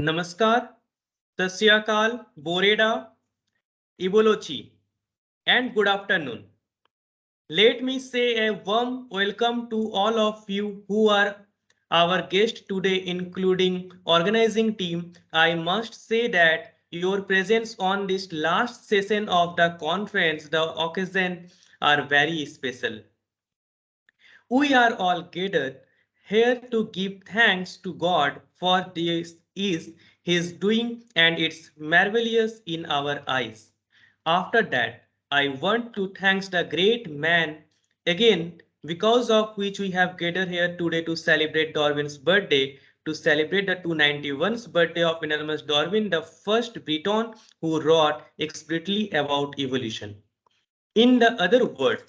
Namaskar, Tasyakal, Boreda, Ibolochi, and good afternoon. Let me say a warm welcome to all of you who are our guests today, including organizing team. I must say that your presence on this last session of the conference, the occasion, are very special. We are all gathered here to give thanks to God for this is His doing and it's marvelous in our eyes. After that, I want to thank the great man again because of which we have gathered here today to celebrate Darwin's birthday, to celebrate the 291st birthday of Anonymous Darwin, the first Briton who wrote expertly about evolution. In the other words,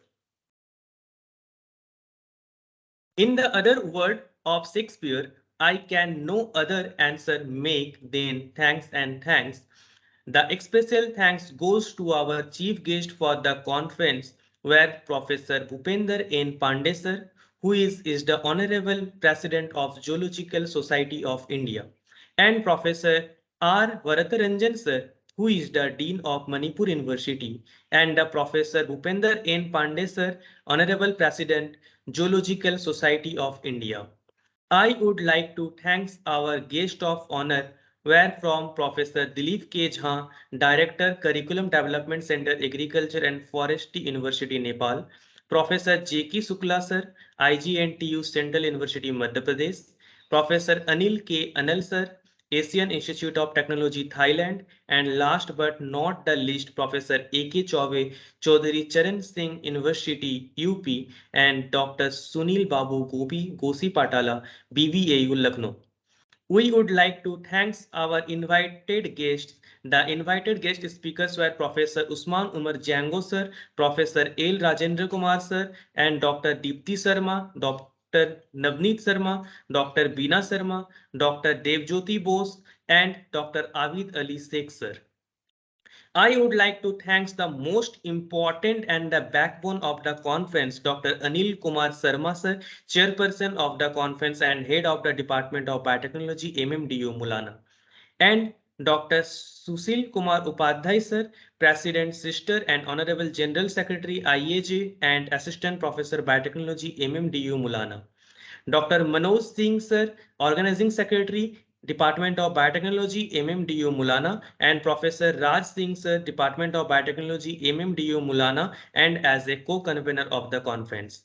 In the other word of Shakespeare, I can no other answer make than thanks and thanks. The special thanks goes to our chief guest for the conference, where Professor Bhupender N. Pandey sir, who is the Honorable President of Zoological Society of India, and Professor R. Varatharanjan sir, who is the Dean of Manipur University, and the Professor Bhupender N. Pandey sir, Honorable President, Zoological Society of India. I would like to thank our guest of honor, where from Professor Dilip K. Jha, Director Curriculum Development Center, Agriculture and Forestry University, Nepal, Professor J.K. Sukla sir, IGNTU Central University, Madhya Pradesh, Professor Anil K. Anal sir, Asian Institute of Technology, Thailand, and last but not the least, Professor A.K. Chaudhary, Chaudhary Charan Singh University, UP, and Dr. Sunil Babu Gopi Gosi Patala, BVAU Lucknow. We would like to thank our invited guests. The invited guest speakers were Professor Usman Umar Jango sir, Professor L. Rajendra Kumar sir, and Dr. Deepti Sharma, Dr. Navneet Sharma, Dr. Beena Sharma, Dr. Devjyoti Bose, and Dr. Avid Ali Sheikh sir. I would like to thank the most important and the backbone of the conference, Dr. Anil Kumar Sharma sir, chairperson of the conference and head of the Department of Biotechnology, MMDU Mulana, and Dr. Susil Kumar Upadhyay sir, President Sister and Honorable General Secretary IAJ and Assistant Professor Biotechnology, MMDU Mulana. Dr. Manoj Singh sir, Organizing Secretary, Department of Biotechnology, MMDU Mulana, and Professor Raj Singh sir, Department of Biotechnology, MMDU Mulana, and as a co-convener of the conference.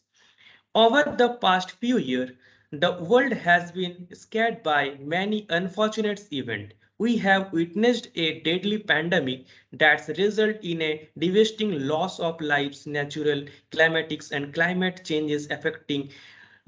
Over the past few years, the world has been scared by many unfortunate events. We have witnessed a deadly pandemic that's resulted in a devastating loss of lives, natural, climatics, and climate changes affecting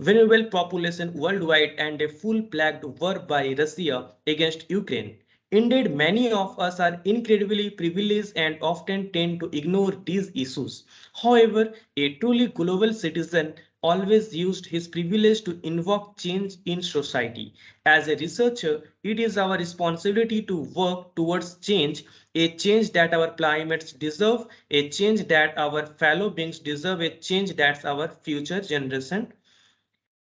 vulnerable population worldwide and a full-fledged war by Russia against Ukraine. Indeed, many of us are incredibly privileged and often tend to ignore these issues. However, a truly global citizen always used his privilege to invoke change in society. As a researcher, it is our responsibility to work towards change, a change that our climates deserve, a change that our fellow beings deserve, a change that our future generation.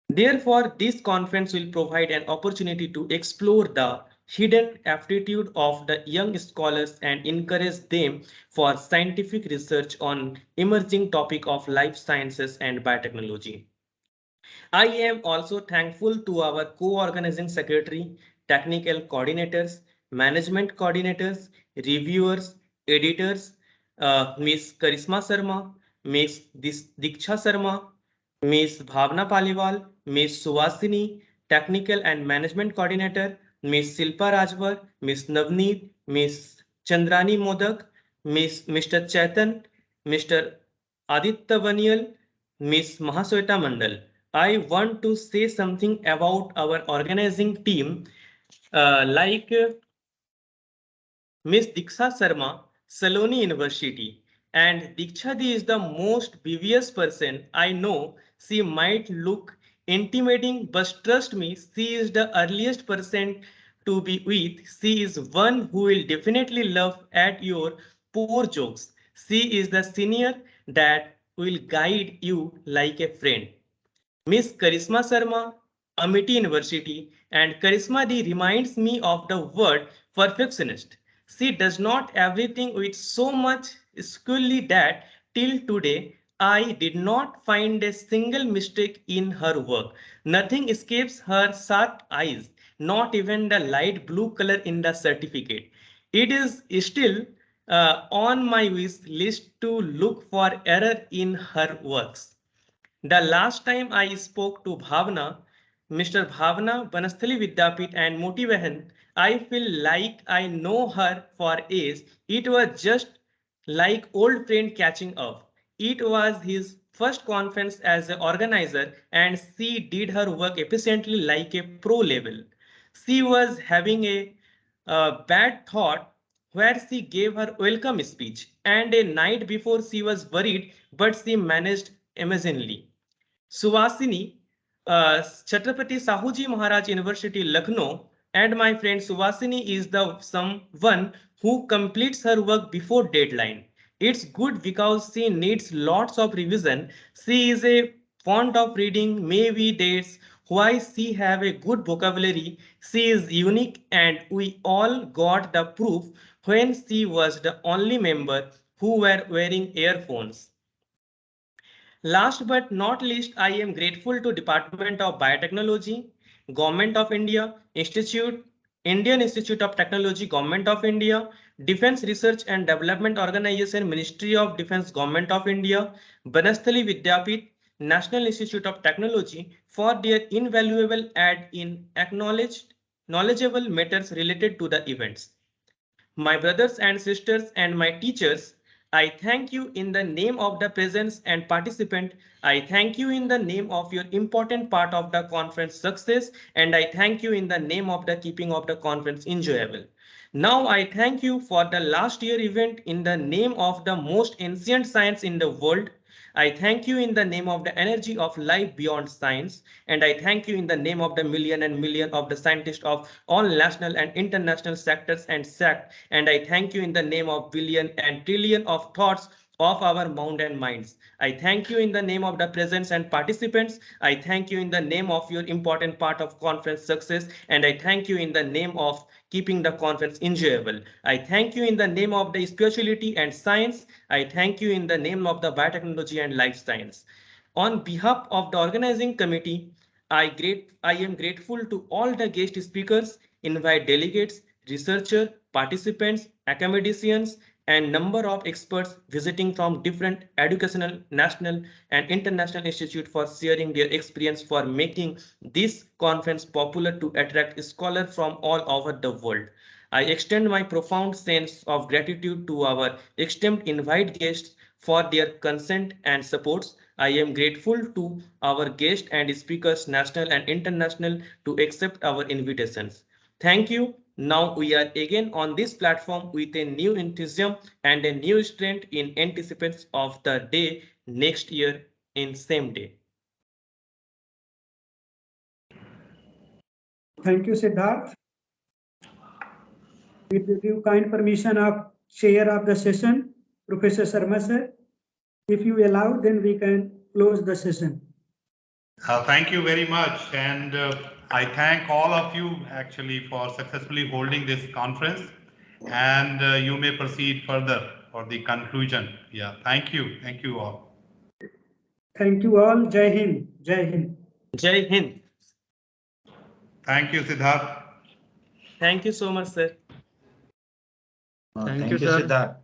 Therefore, this conference will provide an opportunity to explore the hidden aptitude of the young scholars and encourage them for scientific research on emerging topic of life sciences and biotechnology. I am also thankful to our co-organizing secretary, technical coordinators, management coordinators, reviewers, editors, Ms. Karisma Sharma, Ms. Diksha Sharma, Ms. Bhavna Paliwal, Ms. Suwasini, technical and management coordinator, Ms. Silpa Rajwar, Ms. Navneet, Ms. Chandrani Modak, Mr. Chaitan, Mr. Aditya Vanial, Ms. Mahasweta Mandal. I want to say something about our organizing team, like Ms. Diksha Sharma, Saloni University. And Dikshadi is the most devious person I know. She might look intimidating, but trust me, she is the earliest person to be with. She is one who will definitely laugh at your poor jokes. She is the senior that will guide you like a friend. Miss Karisma Sharma, Amity University, and Charisma D reminds me of the word perfectionist. She does not everything with so much skillfully that till today I did not find a single mistake in her work. Nothing escapes her sharp eyes, not even the light blue color in the certificate. It is still on my wish list to look for error in her works. The last time I spoke to Bhavna, Mr. Bhavna, Banasthali Vidyapit and Motivahan, I feel like I know her for age. It was just like old friend catching up. It was his first conference as an organizer and she did her work efficiently like a pro level. She was having a bad thought where she gave her welcome speech and a night before she was worried but she managed amazingly. Suhasini, Chhatrapati Sahuji Maharaj University, Lucknow, and my friend Suhasini is the someone who completes her work before deadline. It's good because she needs lots of revision. She is a fond of reading, maybe that's why she have a good vocabulary. She is unique and we all got the proof when she was the only member who were wearing earphones. Last but not least, I am grateful to Department of Biotechnology, Government of India, Indian Institute of Technology, Government of India, Defense Research and Development Organization, Ministry of Defense, Government of India, Banasthali Vidyapit, National Institute of Technology for their invaluable aid in knowledgeable matters related to the events. My brothers and sisters and my teachers, I thank you in the name of the presence and participant. I thank you in the name of your important part of the conference success and I thank you in the name of the keeping of the conference enjoyable. Now I thank you for the last year event in the name of the most ancient science in the world. I thank you in the name of the energy of life beyond science, and I thank you in the name of the million and million of the scientists of all national and international sectors and sect, and I thank you in the name of billion and trillion of thoughts of our mountain minds. I thank you in the name of the presence and participants. I thank you in the name of your important part of conference success, and I thank you in the name of keeping the conference enjoyable. I thank you in the name of the spirituality and science. I thank you in the name of the biotechnology and life science. On behalf of the organizing committee, I am grateful to all the guest speakers, invite delegates, researchers, participants, academicians, and number of experts visiting from different educational, national, and international institutes for sharing their experience for making this conference popular to attract scholars from all over the world. I extend my profound sense of gratitude to our esteemed invite guests for their consent and supports. I am grateful to our guests and speakers, national and international, to accept our invitations. Thank you. Now we are again on this platform with a new enthusiasm and a new strength in anticipation of the day next year in same day. Thank you, Siddharth. With your kind permission of chair of the session, Professor Sharma sir, if you allow, then we can close the session. Thank you very much, and I thank all of you actually for successfully holding this conference, and you may proceed further for the conclusion. Yeah, thank you all. Thank you all. Jai Hind. Jai Hind. Jai Hind. Thank you, Siddharth. Thank you so much, sir. Thank you, Siddharth.